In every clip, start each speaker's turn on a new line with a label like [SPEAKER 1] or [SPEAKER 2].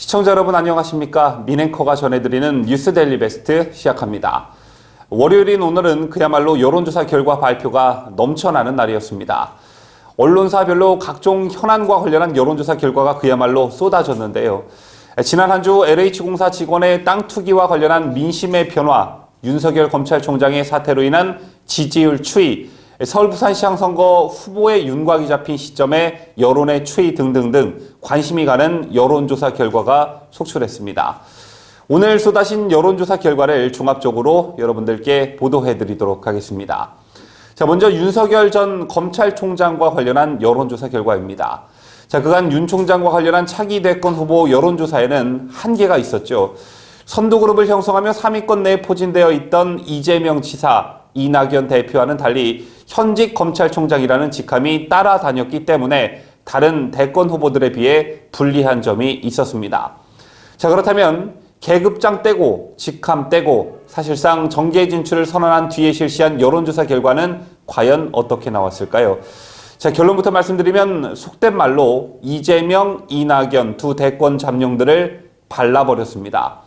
[SPEAKER 1] 시청자 여러분 안녕하십니까? 민앵커가 전해드리는 뉴스 데일리 베스트 시작합니다. 월요일인 오늘은 그야말로 여론조사 결과 발표가 넘쳐나는 날이었습니다. 언론사별로 각종 현안과 관련한 여론조사 결과가 그야말로 쏟아졌는데요. 지난 한 주 LH공사 직원의 땅 투기와 관련한 민심의 변화, 윤석열 검찰총장의 사태로 인한 지지율 추이, 서울 부산시장 선거 후보의 윤곽이 잡힌 시점에 여론의 추이 등등등 관심이 가는 여론조사 결과가 속출했습니다. 오늘 쏟아진 여론조사 결과를 종합적으로 여러분들께 보도해드리도록 하겠습니다. 자, 먼저 윤석열 전 검찰총장과 관련한 여론조사 결과입니다. 자, 그간 윤 총장과 관련한 차기 대권 후보 여론조사에는 한계가 있었죠. 선두그룹을 형성하며 3위권 내에 포진되어 있던 이재명 지사, 이낙연 대표와는 달리 현직 검찰총장이라는 직함이 따라다녔기 때문에 다른 대권 후보들에 비해 불리한 점이 있었습니다. 자, 그렇다면 계급장 떼고 직함 떼고 사실상 정계 진출을 선언한 뒤에 실시한 여론조사 결과는 과연 어떻게 나왔을까요? 자, 결론부터 말씀드리면 속된 말로 이재명, 이낙연 두 대권 잠룡들을 발라버렸습니다.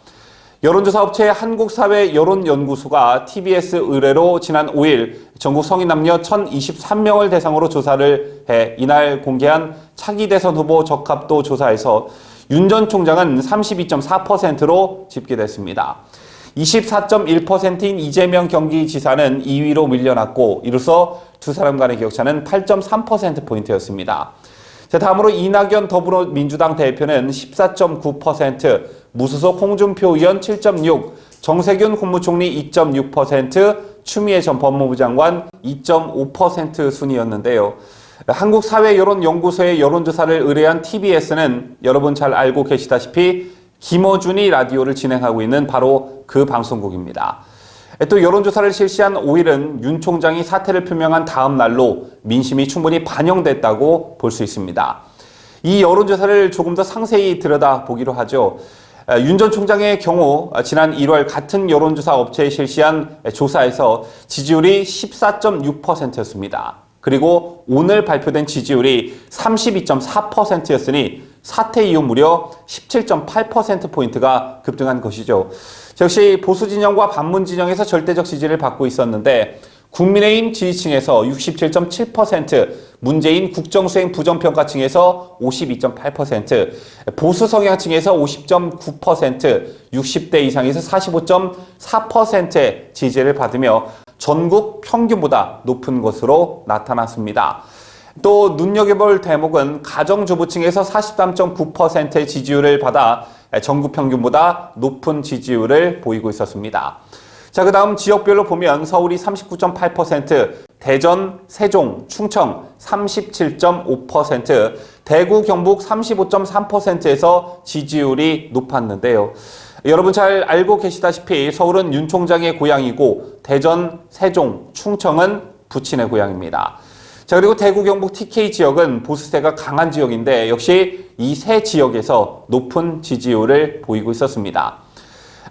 [SPEAKER 1] 여론조사 업체 한국사회여론연구소가 TBS 의뢰로 지난 5일 전국 성인 남녀 1,023명을 대상으로 조사를 해 이날 공개한 차기 대선 후보 적합도 조사에서 윤 전 총장은 32.4%로 집계됐습니다. 24.1%인 이재명 경기지사는 2위로 밀려났고 이로써 두 사람 간의 격차는 8.3%포인트였습니다. 자, 다음으로 이낙연 더불어민주당 대표는 14.9%, 무소속 홍준표 의원 7.6%, 정세균 국무총리 2.6%, 추미애 전 법무부 장관 2.5% 순이었는데요. 한국사회여론연구소의 여론조사를 의뢰한 TBS는 여러분 잘 알고 계시다시피 김어준이 라디오를 진행하고 있는 바로 그 방송국입니다. 또 여론조사를 실시한 5일은 윤 총장이 사퇴를 표명한 다음 날로 민심이 충분히 반영됐다고 볼 수 있습니다. 이 여론조사를 조금 더 상세히 들여다보기로 하죠. 윤 전 총장의 경우 지난 1월 같은 여론조사 업체에 실시한 조사에서 지지율이 14.6%였습니다. 그리고 오늘 발표된 지지율이 32.4%였으니 사퇴 이후 무려 17.8%포인트가 급등한 것이죠. 역시 보수 진영과 반문 진영에서 절대적 지지를 받고 있었는데 국민의힘 지지층에서 67.7%, 문재인 국정수행 부정평가층에서 52.8%, 보수 성향층에서 50.9%, 60대 이상에서 45.4%의 지지를 받으며 전국 평균보다 높은 것으로 나타났습니다. 또 눈여겨볼 대목은 가정주부층에서 43.9%의 지지율을 받아 전국 평균보다 높은 지지율을 보이고 있었습니다. 자, 그 다음 지역별로 보면 서울이 39.8%, 대전, 세종, 충청 37.5%, 대구, 경북 35.3%에서 지지율이 높았는데요. 여러분 잘 알고 계시다시피 서울은 윤 총장의 고향이고 대전, 세종, 충청은 부친의 고향입니다. 자, 그리고 대구, 경북 TK 지역은 보수세가 강한 지역인데 역시 이 세 지역에서 높은 지지율을 보이고 있었습니다.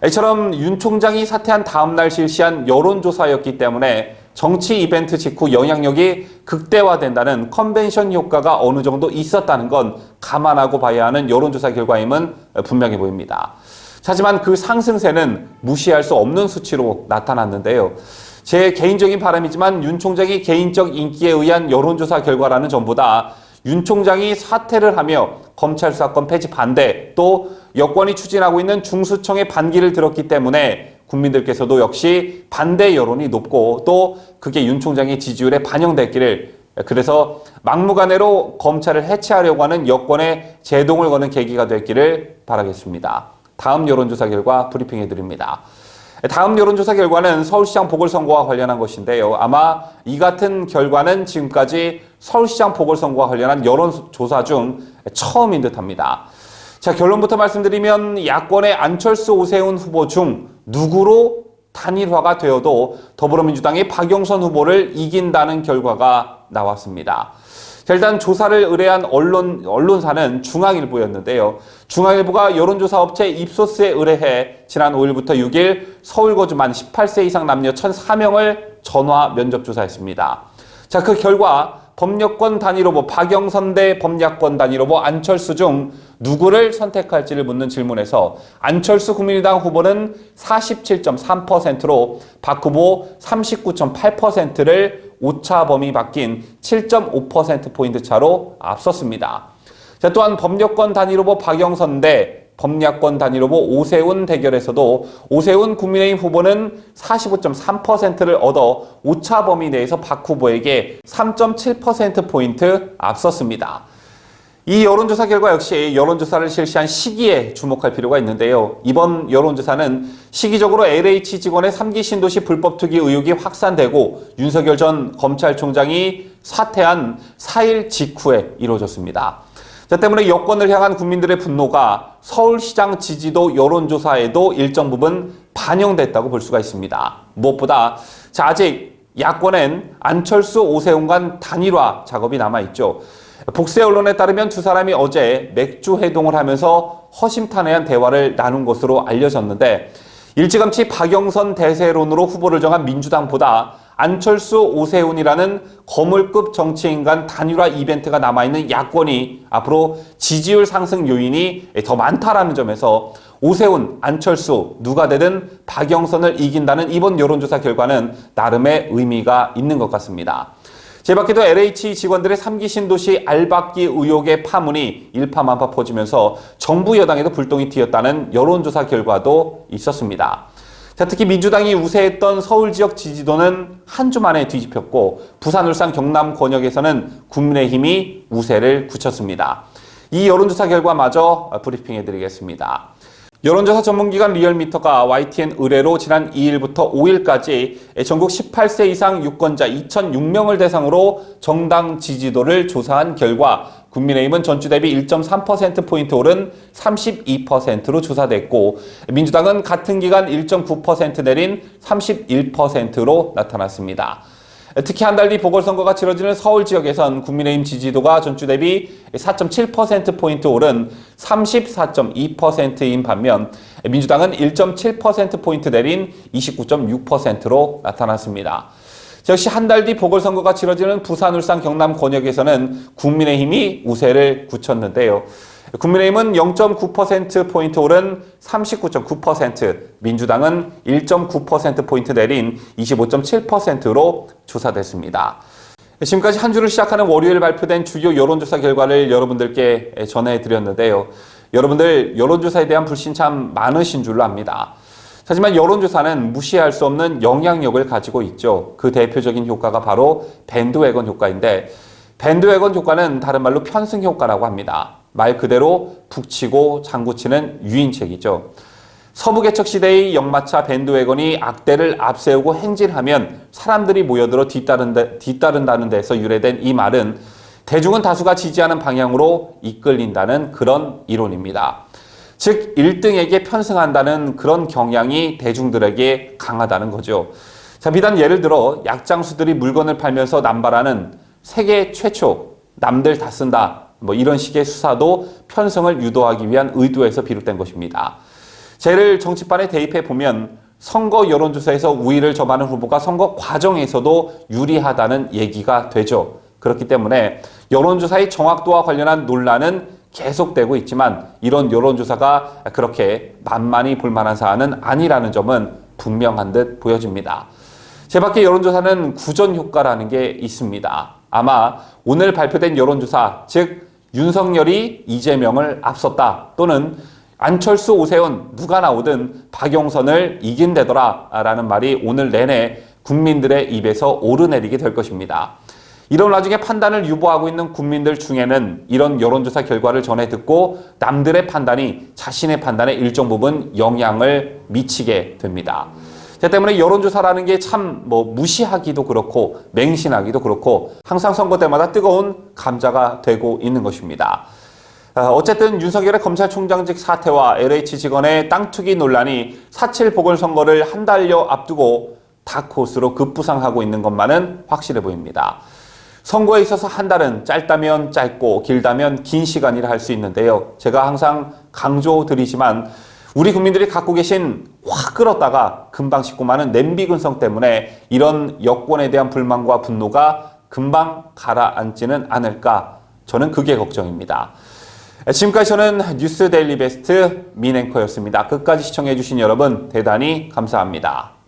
[SPEAKER 1] 이처럼 윤 총장이 사퇴한 다음 날 실시한 여론조사였기 때문에 정치 이벤트 직후 영향력이 극대화된다는 컨벤션 효과가 어느 정도 있었다는 건 감안하고 봐야 하는 여론조사 결과임은 분명해 보입니다. 하지만 그 상승세는 무시할 수 없는 수치로 나타났는데요. 제 개인적인 바람이지만 윤 총장의 개인적 인기에 의한 여론조사 결과라는 점보다 윤 총장이 사퇴를 하며 검찰 수사권 폐지 반대 또 여권이 추진하고 있는 중수청의 반기를 들었기 때문에 국민들께서도 역시 반대 여론이 높고 또 그게 윤 총장의 지지율에 반영됐기를 그래서 막무가내로 검찰을 해체하려고 하는 여권에 제동을 거는 계기가 됐기를 바라겠습니다. 다음 여론조사 결과 브리핑해드립니다. 다음 여론조사 결과는 서울시장 보궐선거와 관련한 것인데요. 아마 이 같은 결과는 지금까지 서울시장 보궐선거와 관련한 여론조사 중 처음인 듯합니다. 자, 결론부터 말씀드리면 야권의 안철수, 오세훈 후보 중 누구로 단일화가 되어도 더불어민주당의 박영선 후보를 이긴다는 결과가 나왔습니다. 자, 일단 조사를 의뢰한 언론사는 중앙일보였는데요. 중앙일보가 여론조사 업체 입소스에 의뢰해 지난 5일부터 6일 서울 거주 만 18세 이상 남녀 1,004명을 전화 면접 조사했습니다. 자, 그 결과 법여권 단일 후보 박영선 대 법야권 단일 후보 안철수 중 누구를 선택할지를 묻는 질문에서 안철수 국민의당 후보는 47.3%로 박 후보 39.8%를 오차 범위 바뀐 7.5%포인트 차로 앞섰습니다. 자, 또한 법여권 단일 후보 박영선 대 법야권 단일 후보 오세훈 대결에서도 오세훈 국민의힘 후보는 45.3%를 얻어 오차 범위 내에서 박 후보에게 3.7%포인트 앞섰습니다. 이 여론조사 결과 역시 여론조사를 실시한 시기에 주목할 필요가 있는데요. 이번 여론조사는 시기적으로 LH 직원의 3기 신도시 불법 투기 의혹이 확산되고 윤석열 전 검찰총장이 사퇴한 4일 직후에 이루어졌습니다. 자, 때문에 여권을 향한 국민들의 분노가 서울시장 지지도 여론조사에도 일정 부분 반영됐다고 볼 수가 있습니다. 무엇보다 아직 야권엔 안철수, 오세훈 간 단일화 작업이 남아있죠. 복수의 언론에 따르면 두 사람이 어제 맥주 회동을 하면서 허심탄회한 대화를 나눈 것으로 알려졌는데 일찌감치 박영선 대세론으로 후보를 정한 민주당보다 안철수, 오세훈이라는 거물급 정치인 간 단일화 이벤트가 남아있는 야권이 앞으로 지지율 상승 요인이 더 많다라는 점에서 오세훈, 안철수 누가 되든 박영선을 이긴다는 이번 여론조사 결과는 나름의 의미가 있는 것 같습니다. 제밖에도 LH 직원들의 3기 신도시 알박기 의혹의 파문이 일파만파 퍼지면서 정부 여당에도 불똥이 튀었다는 여론조사 결과도 있었습니다. 자, 특히 민주당이 우세했던 서울 지역 지지도는 한 주 만에 뒤집혔고 부산, 울산, 경남 권역에서는 국민의힘이 우세를 굳혔습니다. 이 여론조사 결과마저 브리핑해드리겠습니다. 여론조사 전문기관 리얼미터가 YTN 의뢰로 지난 2일부터 5일까지 전국 18세 이상 유권자 2,006명을 대상으로 정당 지지도를 조사한 결과 국민의힘은 전주 대비 1.3%포인트 오른 32%로 조사됐고 민주당은 같은 기간 1.9% 내린 31%로 나타났습니다. 특히 한 달 뒤 보궐선거가 치러지는 서울 지역에선 국민의힘 지지도가 전주 대비 4.7%포인트 오른 34.2%인 반면 민주당은 1.7%포인트 내린 29.6%로 나타났습니다. 역시 한 달 뒤 보궐선거가 치러지는 부산, 울산, 경남 권역에서는 국민의힘이 우세를 굳혔는데요. 국민의힘은 0.9%포인트 오른 39.9%, 민주당은 1.9%포인트 내린 25.7%로 조사됐습니다. 지금까지 한 주를 시작하는 월요일 발표된 주요 여론조사 결과를 여러분들께 전해드렸는데요. 여러분들 여론조사에 대한 불신 참 많으신 줄로 압니다. 하지만 여론조사는 무시할 수 없는 영향력을 가지고 있죠. 그 대표적인 효과가 바로 밴드웨건 효과인데 밴드웨건 효과는 다른 말로 편승 효과라고 합니다. 말 그대로 북치고 장구치는 유인책이죠. 서부개척 시대의 역마차 밴드웨건이 악대를 앞세우고 행진하면 사람들이 모여들어 뒤따른다는 데서 유래된 이 말은 대중은 다수가 지지하는 방향으로 이끌린다는 그런 이론입니다. 즉 1등에게 편승한다는 그런 경향이 대중들에게 강하다는 거죠. 자, 비단 예를 들어 약장수들이 물건을 팔면서 남발하는 세계 최초 남들 다 쓴다 이런 식의 수사도 편승을 유도하기 위한 의도에서 비롯된 것입니다. 쟤를 정치판에 대입해 보면 선거 여론조사에서 우위를 점하는 후보가 선거 과정에서도 유리하다는 얘기가 되죠. 그렇기 때문에 여론조사의 정확도와 관련한 논란은 계속되고 있지만 이런 여론조사가 그렇게 만만히 볼만한 사안은 아니라는 점은 분명한 듯 보여집니다. 제밖에 여론조사는 구전효과라는 게 있습니다. 아마 오늘 발표된 여론조사, 즉 윤석열이 이재명을 앞섰다 또는 안철수, 오세훈 누가 나오든 박영선을 이긴다더라 라는 말이 오늘 내내 국민들의 입에서 오르내리게 될 것입니다. 이런 와중에 판단을 유보하고 있는 국민들 중에는 이런 여론조사 결과를 전해 듣고 남들의 판단이 자신의 판단에 일정 부분 영향을 미치게 됩니다. 때문에 여론조사라는 게 참 무시하기도 그렇고 맹신하기도 그렇고 항상 선거 때마다 뜨거운 감자가 되고 있는 것입니다. 어쨌든 윤석열의 검찰총장직 사퇴와 LH 직원의 땅 투기 논란이 4.7 보궐선거를 한 달여 앞두고 다크호스로 급부상하고 있는 것만은 확실해 보입니다. 선거에 있어서 한 달은 짧다면 짧고 길다면 긴 시간이라 할 수 있는데요. 제가 항상 강조드리지만 우리 국민들이 갖고 계신 확 끓었다가 금방 식고 마는 냄비 근성 때문에 이런 여권에 대한 불만과 분노가 금방 가라앉지는 않을까? 저는 그게 걱정입니다. 지금까지 저는 뉴스 데일리 베스트 민앵커였습니다. 끝까지 시청해주신 여러분 대단히 감사합니다.